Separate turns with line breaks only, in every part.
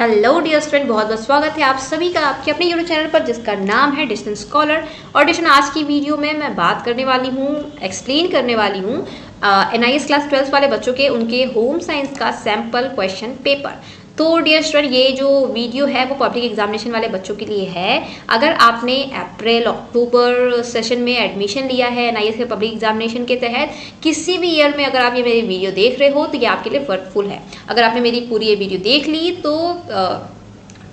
Hello dear student, बहुत बहुत स्वागत है आप सभी का आपके अपने यूट्यूब चैनल पर जिसका नाम है डिस्टेंस स्कॉलर। और डिस्टेंस आज की वीडियो में मैं बात करने वाली हूँ, एक्सप्लेन करने वाली हूँ NIS क्लास 12 वाले बच्चों के उनके होम साइंस का सैम्पल क्वेश्चन पेपर। तो डियर स्टूडेंट, ये जो वीडियो है वो पब्लिक एग्जामिनेशन वाले बच्चों के लिए है। अगर आपने अप्रैल अक्टूबर सेशन में एडमिशन लिया है NIS के पब्लिक एग्जामिनेशन के तहत, किसी भी ईयर में अगर आप ये मेरी वीडियो देख रहे हो तो ये आपके लिए वर्कफुल है। अगर आपने मेरी पूरी ये वीडियो देख ली तो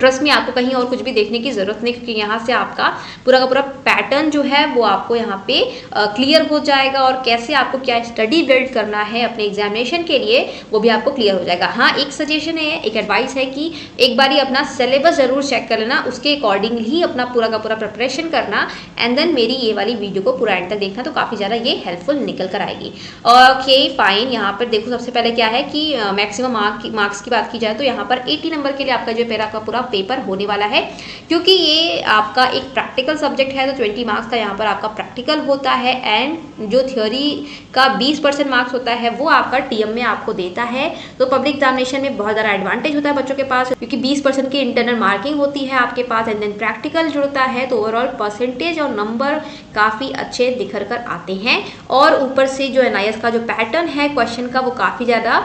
ट्रस्ट में आपको कहीं और कुछ भी देखने की ज़रूरत नहीं, क्योंकि यहाँ से आपका पूरा का पूरा पैटर्न जो है वो आपको यहाँ पे क्लियर हो जाएगा और कैसे आपको क्या स्टडी बिल्ड करना है अपने एग्जामिनेशन के लिए वो भी आपको क्लियर हो जाएगा। हाँ, एक सजेशन है, एक एडवाइस है कि एक बारी अपना सिलेबस ज़रूर चेक कर लेना, उसके अकॉर्डिंग ही अपना पूरा का पूरा प्रिपरेशन करना एंड देन मेरी ये वाली वीडियो को पूरा एंड तक देखना, तो काफ़ी ज़्यादा ये हेल्पफुल निकल कर आएगी। ओके फाइन, यहाँ पर देखो सबसे पहले क्या है कि मैक्सिमम मार्क्स की बात की जाए तो यहाँ पर 80 नंबर के लिए आपका जो पैरा का पूरा पेपर होने वाला है, क्योंकि ये आपका एक प्रैक्टिकल सब्जेक्ट है तो 20 मार्क्स का यहाँ पर आपका प्रैक्टिकल होता है एंड जो थ्योरी का 20% मार्क्स होता है वो आपका TM में आपको देता है। तो पब्लिक एग्जामिनेशन में बहुत ज़्यादा एडवांटेज होता है बच्चों के पास, क्योंकि 20% की इंटरनल मार्किंग होती है आपके पास एंड देन प्रैक्टिकल जुड़ता है, तो ओवरऑल परसेंटेज और नंबर काफ़ी अच्छे निखर कर आते हैं। और ऊपर से जो NIS का जो पैटर्न है क्वेश्चन का वो काफ़ी ज़्यादा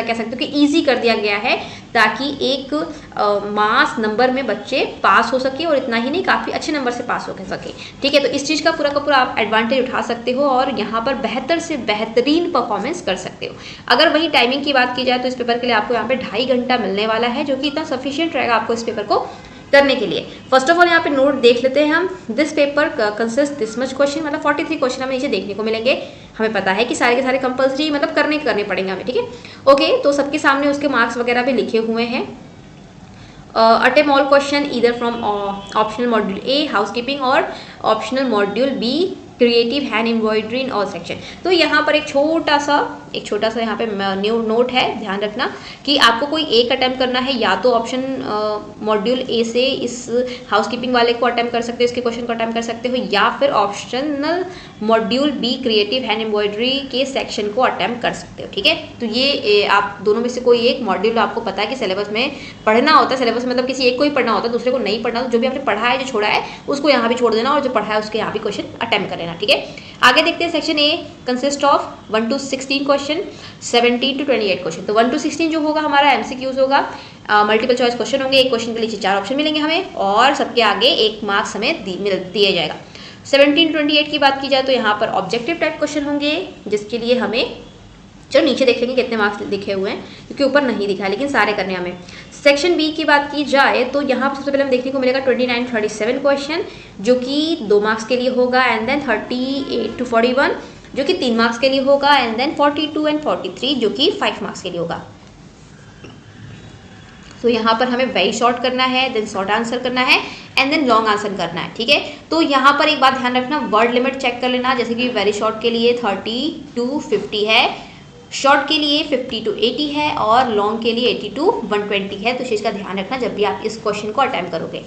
कह सकते हो कि ईजी कर दिया गया है, ताकि एक मास नंबर में बच्चे पास हो सके और इतना ही नहीं, काफ़ी अच्छे नंबर से पास हो सके। ठीक है, तो इस चीज़ का पूरा आप एडवांटेज उठा सकते हो और यहाँ पर बेहतर से बेहतरीन परफॉर्मेंस कर सकते हो। अगर वही टाइमिंग की बात की जाए तो इस पेपर के लिए आपको यहाँ पे 2.5 घंटा मिलने वाला है, जो कि इतना सफिशियंट रहेगा आपको इस पेपर को करने के लिए। फर्स्ट ऑफ ऑल यहाँ पे नोट देख लेते हैं हम। This paper consist this much question, मतलब 43 क्वेश्चन हमें नीचे देखने को मिलेंगे। हमें पता है कि सारे के सारे कंपल्सरी मतलब करने पड़ेंगे हमें। ठीक है, ओके, तो सबके सामने उसके मार्क्स वगैरह भी लिखे हुए हैं। Attempt all question either from optional module A housekeeping और optional module B creative hand embroidery in all section. तो यहाँ पर एक छोटा सा यहाँ पे न्यू नोट है, ध्यान रखना कि आपको कोई एक अटैम्प्ट करना है, या तो ऑप्शन मॉड्यूल A से इस हाउसकीपिंग वाले को अटैम्प्ट कर सकते हो, इसके क्वेश्चन को अटैम्प्ट कर सकते हो, या फिर optional module B creative hand embroidery के सेक्शन को अटैम्प्ट कर सकते हो। ठीक है, तो ये आप दोनों में से कोई एक मॉड्यूल आपको पता है कि सिलेबस में पढ़ना होता है, सिलेबस मतलब किसी एक को ही पढ़ना होता है, दूसरे को नहीं पढ़ना। तो जो भी आपने पढ़ा है, जो छोड़ा है, उसको यहाँ भी छोड़ देना और जो पढ़ा है उसके यहाँ भी क्वेश्चन अटैम्प्ट कर लेना। ठीक है, आगे देखते हैं। Section A consist of 1 to 16 question, 17 to 28 question. तो 1 to 16 जो होगा हमारा MCQs होगा, मल्टीपल चॉइस क्वेश्चन होंगे। एक क्वेश्चन के लिए 4 ऑप्शन मिलेंगे हमें और सबके आगे 1 मार्क्स हमें दिया जाएगा। 17 to 28 की बात की जाए तो यहाँ पर ऑब्जेक्टिव टाइप क्वेश्चन होंगे, जिसके लिए हमें, चलो नीचे देखेंगे कितने मार्क्स लिखे हुए हैं, क्योंकि ऊपर नहीं दिखा है, लेकिन सारे करने हमें। सेक्शन B की बात की जाए तो यहाँ पर सबसे पहले हम देखने को मिलेगा 29 37 क्वेश्चन, जो कि 2 मार्क्स के लिए होगा एंड देन 38 to 41 जो कि 3 मार्क्स के लिए होगा एंड देन 42 and 43 जो कि 5 मार्क्स के लिए होगा। तो यहाँ पर हमें वेरी शॉर्ट करना है, देन शॉर्ट आंसर करना है एंड देन लॉन्ग आंसर करना है। ठीक है, तो यहाँ पर एक बात ध्यान रखना, वर्ड लिमिट चेक कर लेना। जैसे कि वेरी शॉर्ट के लिए 30 to 50 है, शॉर्ट के लिए 50 to 80 है और लॉन्ग के लिए 80 to 120 है। तो इस चीज़ का ध्यान रखना जब भी आप इस क्वेश्चन को अटैम्प्ट करोगे।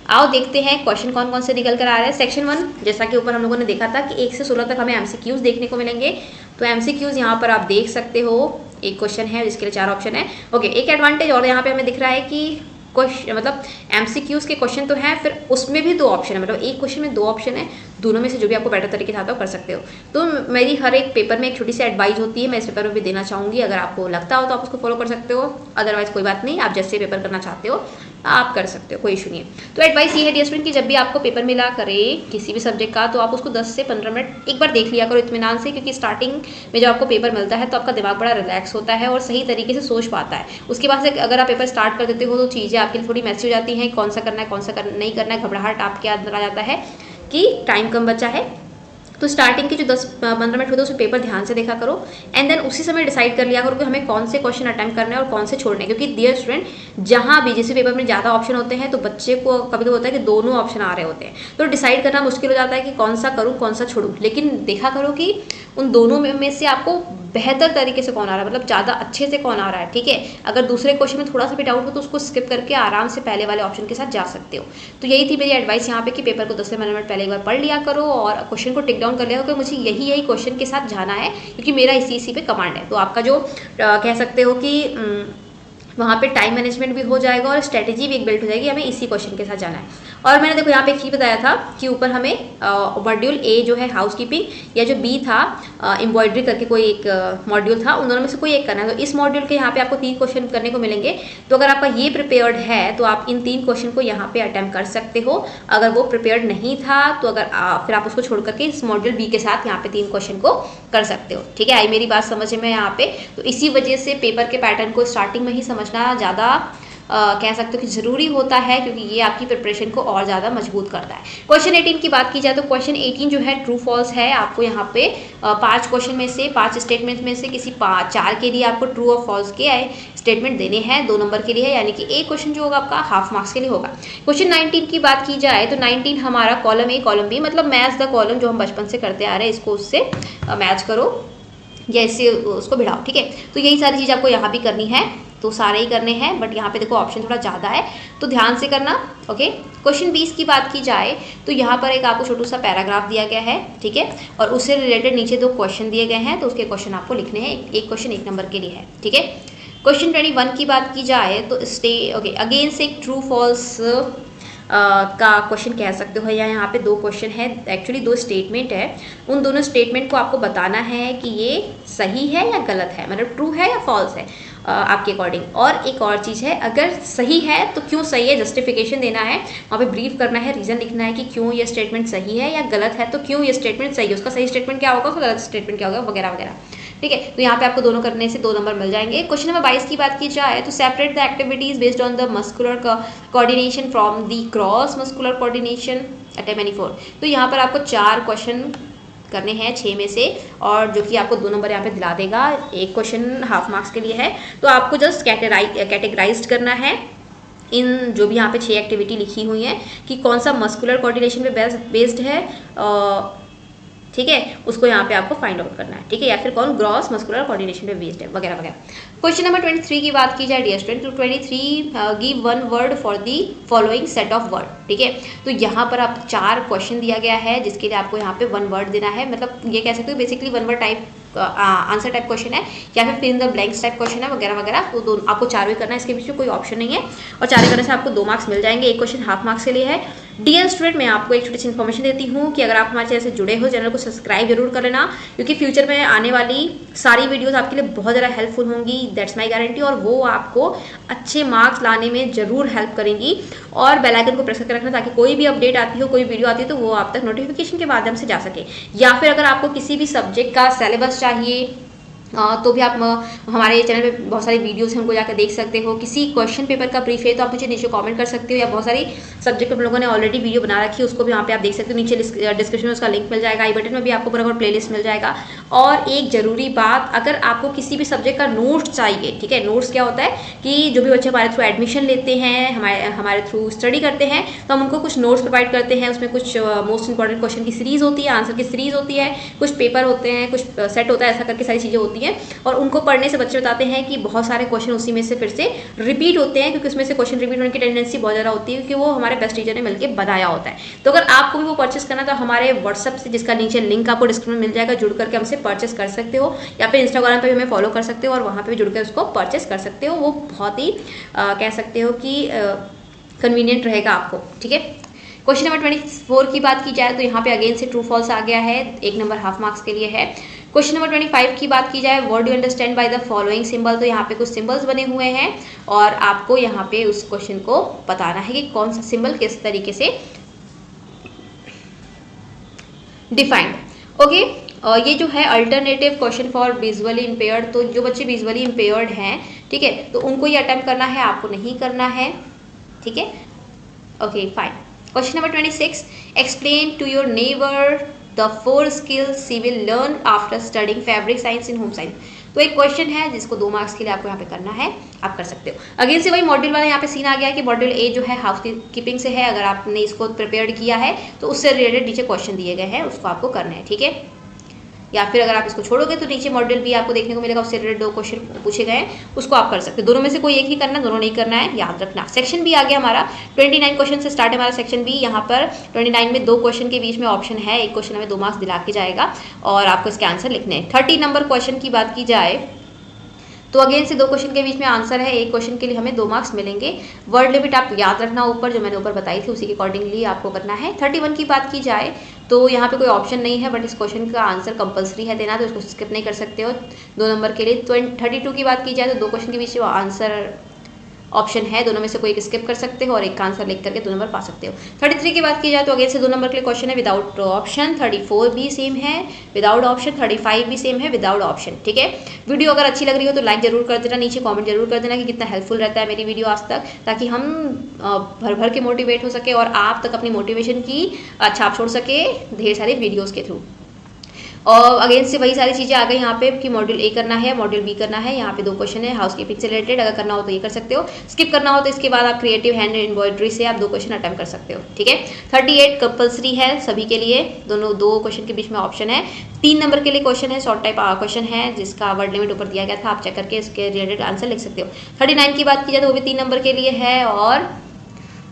आओ देखते हैं क्वेश्चन कौन कौन से निकल कर आ रहे हैं। सेक्शन 1, जैसा कि ऊपर हम लोगों ने देखा था कि 1 से 16 तक हमें MCQs देखने को मिलेंगे। तो MCQs यहाँ पर आप देख सकते हो, एक क्वेश्चन है जिसके लिए 4 ऑप्शन है। ओके, एक एडवांटेज और यहाँ पे हमें दिख रहा है कि क्वेश्चन मतलब MCQs के क्वेश्चन तो हैं, फिर उसमें भी 2 ऑप्शन है, मतलब एक क्वेश्चन में 2 ऑप्शन है। दोनों में से जो भी आपको बेटर तरीके से आता है कर सकते हो। तो मेरी हर एक पेपर में एक छोटी सी एडवाइस होती है, मैं इस पेपर में भी देना चाहूँगी। अगर आपको लगता हो तो आप उसको फॉलो कर सकते हो, अदरवाइज कोई बात नहीं, आप जैसे पेपर करना चाहते हो आप कर सकते हो, कोई इशू नहीं है। तो एडवाइस ये है डियर स्टूडेंट कि जब भी आपको पेपर मिला करे किसी भी सब्जेक्ट का, तो आप उसको 10 से 15 मिनट एक बार देख लिया करो इत्मीनान से, क्योंकि स्टार्टिंग में जब आपको पेपर मिलता है तो आपका दिमाग बड़ा रिलैक्स होता है और सही तरीके से सोच पाता है। उसके बाद से अगर आप पेपर स्टार्ट कर देते हो तो चीज़ें आपके लिए थोड़ी मैसी हो जाती हैं, कौन सा करना है कौन सा नहीं करना है, घबराहट आपके अंदर आ जाता है कि टाइम कम बचा है। तो स्टार्टिंग के जो 10-15 मिनट होते हैं उसमें पेपर ध्यान से देखा करो एंड देन उसी समय डिसाइड कर लिया करो कि हमें कौन से क्वेश्चन अटेम्प्ट करना है और कौन से छोड़ने हैं। क्योंकि डियर स्टूडेंट, जहाँ भी जिस पेपर में ज़्यादा ऑप्शन होते हैं तो बच्चे को कभी कभी होता है कि दोनों ऑप्शन आ रहे होते हैं, तो डिसाइड करना मुश्किल हो जाता है कि कौन सा करूँ कौन सा छोड़ूँ। लेकिन देखा करो कि उन दोनों में से आपको बेहतर तरीके से कौन आ रहा है, मतलब ज़्यादा अच्छे से कौन आ रहा है। ठीक है, अगर दूसरे क्वेश्चन में थोड़ा सा भी डाउट हो तो उसको स्किप करके आराम से पहले वाले ऑप्शन के साथ जा सकते हो। तो यही थी मेरी एडवाइस यहाँ पे कि पेपर को 10 से 15 मिनट पहले एक बार पढ़ लिया करो और क्वेश्चन को टिक डाउन कर लिया करो कि मुझे यही क्वेश्चन के साथ जाना है, क्योंकि मेरा इसी पे कमांड है। तो आपका जो कह सकते हो कि वहाँ पे टाइम मैनेजमेंट भी हो जाएगा और स्ट्रेटेजी भी एक बिल्ड हो जाएगी, हमें इसी क्वेश्चन के साथ जाना है। और मैंने देखो यहाँ पे एक चीज़ बताया था कि ऊपर हमें मॉड्यूल ए जो है हाउसकीपिंग या जो बी था एम्ब्रॉयडरी करके कोई एक मॉड्यूल था, उन दोनों में से कोई एक करना है। तो इस मॉड्यूल के यहाँ पे आपको 3 क्वेश्चन करने को मिलेंगे। तो अगर आपका ये प्रिपेयर्ड है तो आप इन 3 क्वेश्चन को यहाँ पे अटेम्प्ट कर सकते हो। अगर वो प्रिपेयर्ड नहीं था तो अगर फिर आप उसको छोड़ करके इस मॉड्यूल बी के साथ यहाँ पे 3 क्वेश्चन को कर सकते हो। ठीक है, आई मेरी बात समझ में यहाँ पे। तो इसी वजह से पेपर के पैटर्न को स्टार्टिंग में ही समझना ज़्यादा कह सकते हो कि ज़रूरी होता है, क्योंकि ये आपकी प्रिपरेशन को और ज़्यादा मजबूत करता है। क्वेश्चन 18 की बात की जाए तो क्वेश्चन 18 जो है ट्रू फॉल्स है। आपको यहाँ पे 5 क्वेश्चन में से 5 स्टेटमेंट में से किसी 4 के लिए आपको ट्रू और फॉल्स के स्टेटमेंट देने हैं, 2 नंबर के लिए है, यानी कि एक क्वेश्चन जो होगा आपका हाफ मार्क्स के लिए होगा। क्वेश्चन 19 की बात की जाए तो 19 हमारा कॉलम ए कॉलम बी, मतलब मैच द कॉलम, जो हम बचपन से करते आ रहे हैं, इसको उससे मैच करो या इससे उसको भिड़ाओ। ठीक है, तो यही सारी चीज़ आपको यहाँ भी करनी है, तो सारे ही करने हैं, बट यहाँ पे देखो ऑप्शन थोड़ा ज़्यादा है तो ध्यान से करना। ओके, क्वेश्चन 20 की बात की जाए तो यहाँ पर एक आपको छोटा सा पैराग्राफ दिया गया है। ठीक है, और उससे रिलेटेड नीचे 2 क्वेश्चन दिए गए हैं, तो उसके क्वेश्चन आपको लिखने हैं। एक क्वेश्चन 1 नंबर के लिए है। ठीक है, क्वेश्चन 21 की बात की जाए तो अगेन से एक ट्रू फॉल्स का क्वेश्चन कह सकते हो, या यहाँ पे 2 क्वेश्चन है, एक्चुअली 2 स्टेटमेंट है। उन दोनों स्टेटमेंट को आपको बताना है कि ये सही है या गलत है, मतलब ट्रू है या फॉल्स है आपके अकॉर्डिंग। और एक और चीज़ है, अगर सही है तो क्यों सही है, जस्टिफिकेशन देना है, वहाँ पे ब्रीफ करना है, रीज़न लिखना है कि क्यों ये स्टेटमेंट सही है, या गलत है तो क्यों ये स्टेटमेंट सही है, उसका सही स्टेटमेंट क्या होगा, उसका गलत स्टेटमेंट क्या होगा, वगैरह वगैरह। ठीक है, तो यहाँ पे आपको दोनों करने से 2 नंबर मिल जाएंगे। क्वेश्चन नंबर 22 की बात की जाए तो separate the activities based on the muscular coordination from the cross muscular coordination at A-4। तो यहाँ पर आपको 4 क्वेश्चन करने हैं 6 में से, और जो कि आपको 2 नंबर यहाँ पे दिला देगा। एक क्वेश्चन हाफ मार्क्स के लिए है, तो आपको जस्ट कैटेगराइज करना है इन जो भी यहाँ पे 6 एक्टिविटी लिखी हुई हैं कि कौन सा मस्कुलर कोऑर्डिनेशन पे बेस्ड है, ठीक है, उसको यहाँ पे आपको फाइंड आउट करना है। ठीक है, या फिर कौन ग्रॉस मस्कुलर कोऑर्डिनेशन पे बेस्ड है, वगैरह वगैरह। क्वेश्चन नंबर 23 की बात की जाए डियर स्टूडेंट, तो 23 give 1 word for the following set of word. ठीक है, तो यहाँ पर आप 4 क्वेश्चन दिया गया है, जिसके लिए आपको यहाँ पे 1 वर्ड देना है, मतलब ये कह सकते हो basically 1 word type answer type question है, या फिर fill in the blanks type question है, वगैरह वगैरह। तो आपको 4 भी करना है, इसके बीच में कोई ऑप्शन नहीं है, और 4 करने से आपको 2 मार्क्स मिल जाएंगे। एक क्वेश्चन हाफ मार्क्स के लिए है। डियर स्टूडेंट, मैं आपको एक छोटी सी इन्फॉर्मेशन देती हूँ कि अगर आप हमारे चैनल से जुड़े हो, चैनल को सब्सक्राइब जरूर कर लेना, क्योंकि फ्यूचर में आने वाली सारी वीडियोस आपके लिए बहुत ज़्यादा हेल्पफुल होंगी, दैट्स माय गारंटी, और वो आपको अच्छे मार्क्स लाने में ज़रूर हेल्प करेंगी। और बेल आइकन को प्रेस करके रखना, ताकि कोई भी अपडेट आती हो, कोई वीडियो आती है, तो वो आप तक नोटिफिकेशन के माध्यम से जा सके। या फिर अगर आपको किसी भी सब्जेक्ट का सिलेबस चाहिए तो भी आप हमारे चैनल पे बहुत सारी वीडियोस हैं, उनको जाकर देख सकते हो। किसी क्वेश्चन पेपर का ब्रीफ है तो आप मुझे नीचे कमेंट कर सकते हो, या बहुत सारी सब्जेक्ट हम लोगों ने ऑलरेडी वीडियो बना रखी है, उसको भी वहाँ पे आप देख सकते हो। नीचे डिस्क्रिप्शन में उसका लिंक मिल जाएगा, आई बटन में भी आपको पूरा प्लेलिस्ट मिल जाएगा। और एक ज़रूरी बात, अगर आपको किसी भी सब्जेक्ट का नोट्स चाहिए, ठीक है, नोट्स क्या होता है कि जो भी बच्चे हमारे थ्रू एडमिशन लेते हैं, हमारे थ्रू स्टडी करते हैं, तो हम उनको कुछ नोट्स प्रोवाइड करते हैं। उसमें कुछ मोस्ट इंपॉर्टेंट क्वेश्चन की सीरीज होती है, आंसर की सीरीज होती है, कुछ पेपर होते हैं, कुछ सेट होता है, ऐसा करके सारी चीज़ें होती हैं। और उनको पढ़ने से बच्चे बताते हैं कि बहुत सारे क्वेश्चन उसी में से फिर से रिपीट होते हैं, क्योंकि उसमें से क्वेश्चन रिपीट होने की टेंडेंसी बहुत ज़्यादा होती है, क्योंकि वो हमारे बेस्ट टीचर ने मिलकर बताया होता है। तो अगर आपको भी वो परचेस करना है तो हमारे व्हाट्सअप से, जिसका नीचे लिंक आपको डिस्क्रिप्शन में मिल जाएगा, जुड़ करके हमसे परचेस कर सकते हो, या फिर इंस्टाग्राम पे भी हमें फॉलो कर सकते हो और वहाँ पे भी जुड़कर उसको परचेस कर सकते हो। वो बहुत ही कह सकते हो कि कन्वीनियंट रहेगा आपको। ठीक है, क्वेश्चन नंबर 24 की बात की जाए तो यहाँ पे अगेन से ट्रू फॉल्स आ गया है, 1 नंबर हाफ मार्क्स के लिए है। क्वेश्चन नंबर 25 की बात की जाए, what do you understand by the following symbol. तो यहाँ पे कुछ सिंबल्स बने हुए हैं और आपको यहाँ पे उस क्वेश्चन को बताना है कि कौन सा सिंबल किस तरीके से डिफाइंड। ओके, ये जो है alternative question for visually impaired, तो जो बच्चे विजुअली इम्पेयर्ड हैं, ठीक है, तो उनको ये अटेम्प्ट करना है, आपको नहीं करना है। ठीक है, okay fine. Question number 26, explain to your neighbour the 4 skills she will learn after studying fabric science in home science। तो एक क्वेश्चन है जिसको 2 मार्क्स के लिए आपको यहाँ पे करना है, आप कर सकते हो। अगेन से वही मॉड्यूल वाला यहाँ पे सीन आ गया है कि मॉड्यूल ए जो है हाउस कीपिंग से है, अगर आपने इसको प्रिपेयर किया है तो उससे रिलेटेड नीचे क्वेश्चन दिए गए हैं, उसको आपको करना है। ठीक है, या फिर अगर आप इसको छोड़ोगे तो नीचे मॉड्यूल भी आपको देखने को मिलेगा, उससे रिलेटेड 2 क्वेश्चन पूछे गए हैं, उसको आप कर सकते हो। दोनों में से कोई एक ही करना, दोनों नहीं करना है, याद रखना। सेक्शन बी आ गया हमारा, 29 क्वेश्चन से स्टार्ट है हमारा सेक्शन बी। यहाँ पर 29 में 2 क्वेश्चन के बीच में ऑप्शन है, एक क्वेश्चन हमें 2 मार्क्स दिला के जाएगा और आपको इसके आंसर लिखने हैं। 30 नंबर क्वेश्चन की बात की जाए तो अगेन से 2 क्वेश्चन के बीच में आंसर है, एक क्वेश्चन के लिए हमें 2 मार्क्स मिलेंगे। वर्ड लिमिट आप याद रखना ऊपर, जो मैंने ऊपर बताई थी उसी के अकॉर्डिंगली आपको करना है। 31 की बात की जाए तो यहाँ पे कोई ऑप्शन नहीं है, बट इस क्वेश्चन का आंसर कंपलसरी है देना, तो इसको स्किप नहीं कर सकते हो 2 नंबर के लिए। 32 की बात की जाए तो 2 क्वेश्चन के बीच में आंसर ऑप्शन है, दोनों में से कोई एक स्किप कर सकते हो और एक का आंसर लिख करके 2 नंबर पा सकते हो। 33 की बात की जाए तो अगेन से 2 नंबर के लिए क्वेश्चन है विदाउट ऑप्शन। 34 भी सेम है विदाउट ऑप्शन। 35 भी सेम है विदाउट ऑप्शन। ठीक है, वीडियो अगर अच्छी लग रही हो तो लाइक जरूर कर देना, नीचे कमेंट जरूर कर देना कि कितना हेल्पफुल रहता है मेरी वीडियो आज तक, ताकि हम भर भर के मोटिवेट हो सके और आप तक अपनी मोटिवेशन की छाप छोड़ सके ढेर सारे वीडियोज़ के थ्रू। और अगेन से वही सारी चीज़ें आ गई यहाँ पे कि मॉड्यूल ए करना है, मॉड्यूल बी करना है। यहाँ पे 2 क्वेश्चन है हाउसकीपिंग से रिलेटेड, अगर करना हो तो ये कर सकते हो, स्किप करना हो तो इसके बाद आप क्रिएटिव हैंड एम्ब्रॉयडरी से आप 2 क्वेश्चन अटेम्प्ट कर सकते हो। ठीक है, 38 कंपलसरी है सभी के लिए, दोनों 2 क्वेश्चन के बीच में ऑप्शन है। 3 नंबर के लिए क्वेश्चन है, शॉर्ट टाइप क्वेश्चन है जिसका वर्ड लिमिट ऊपर दिया गया था, आप चेक करके इसके रिलेटेड आंसर लिख सकते हो। 39 की बात की जाए तो वो भी 3 नंबर के लिए है, और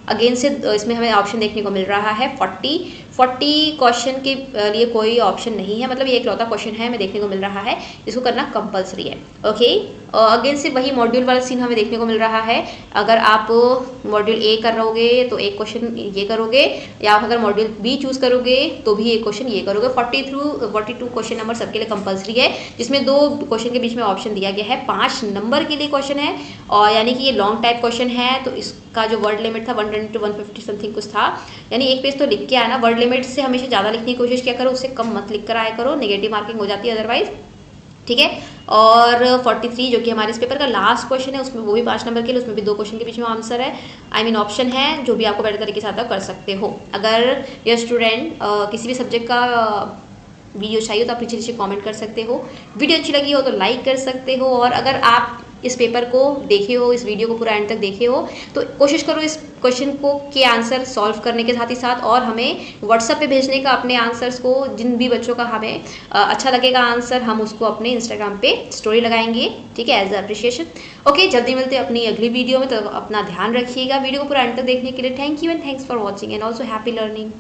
अगेन से इसमें हमें ऑप्शन देखने को मिल रहा है 40 क्वेश्चन के लिए कोई ऑप्शन नहीं है, मतलब ये एक लौता क्वेश्चन है हमें देखने को मिल रहा है, इसको करना कंपलसरी है। ओके, अगेन से वही मॉड्यूल वाला सीन हमें देखने को मिल रहा है। अगर आप मॉड्यूल ए करोगे तो एक क्वेश्चन ये करोगे, या अगर मॉड्यूल बी चूज करोगे तो भी एक क्वेश्चन ये करोगे। 42 क्वेश्चन नंबर सबके लिए कंपलसरी है, जिसमें 2 क्वेश्चन के बीच में ऑप्शन दिया गया है। 5 नंबर के लिए क्वेश्चन है, और यानी कि ये लॉन्ग टाइप क्वेश्चन है, तो इसका जो वर्ड लिमिट था 120 to 150 समथिंग कुछ था, यानी एक पेज तो लिख के आना। वर्ड लिमिट से हमेशा ज़्यादा लिखने की कोशिश किया करो, उससे कम मत लिख कर आया करो, नेगेटिव मार्किंग हो जाती है अदरवाइज। ठीक है, और 43 जो कि हमारे इस पेपर का लास्ट क्वेश्चन है, उसमें वो भी 5 नंबर के लिए, उसमें भी 2 क्वेश्चन के बीच में आंसर है, आई मीन ऑप्शन है, जो भी आपको बेटर तरीके से आता कर सकते हो। अगर ये स्टूडेंट किसी भी सब्जेक्ट का वीडियो चाहिए तो आप नीचे कमेंट कर सकते हो। वीडियो अच्छी लगी हो तो लाइक कर सकते हो, और अगर आप इस पेपर को देखे हो, इस वीडियो को पूरा एंड तक देखे हो, तो कोशिश करो इस क्वेश्चन को के आंसर सॉल्व करने के साथ ही साथ, और हमें व्हाट्सएप पे भेजने का अपने आंसर्स को। जिन भी बच्चों का हमें अच्छा लगेगा आंसर, हम उसको अपने इंस्टाग्राम पे स्टोरी लगाएंगे, ठीक है, एज अ अप्रिशिएशन। ओके, जल्दी मिलते हैं अपनी अगली वीडियो में, तो अपना ध्यान रखिएगा। वीडियो को पूरा एंड तक देखने के लिए thank you and thanks for watching and also happy learning.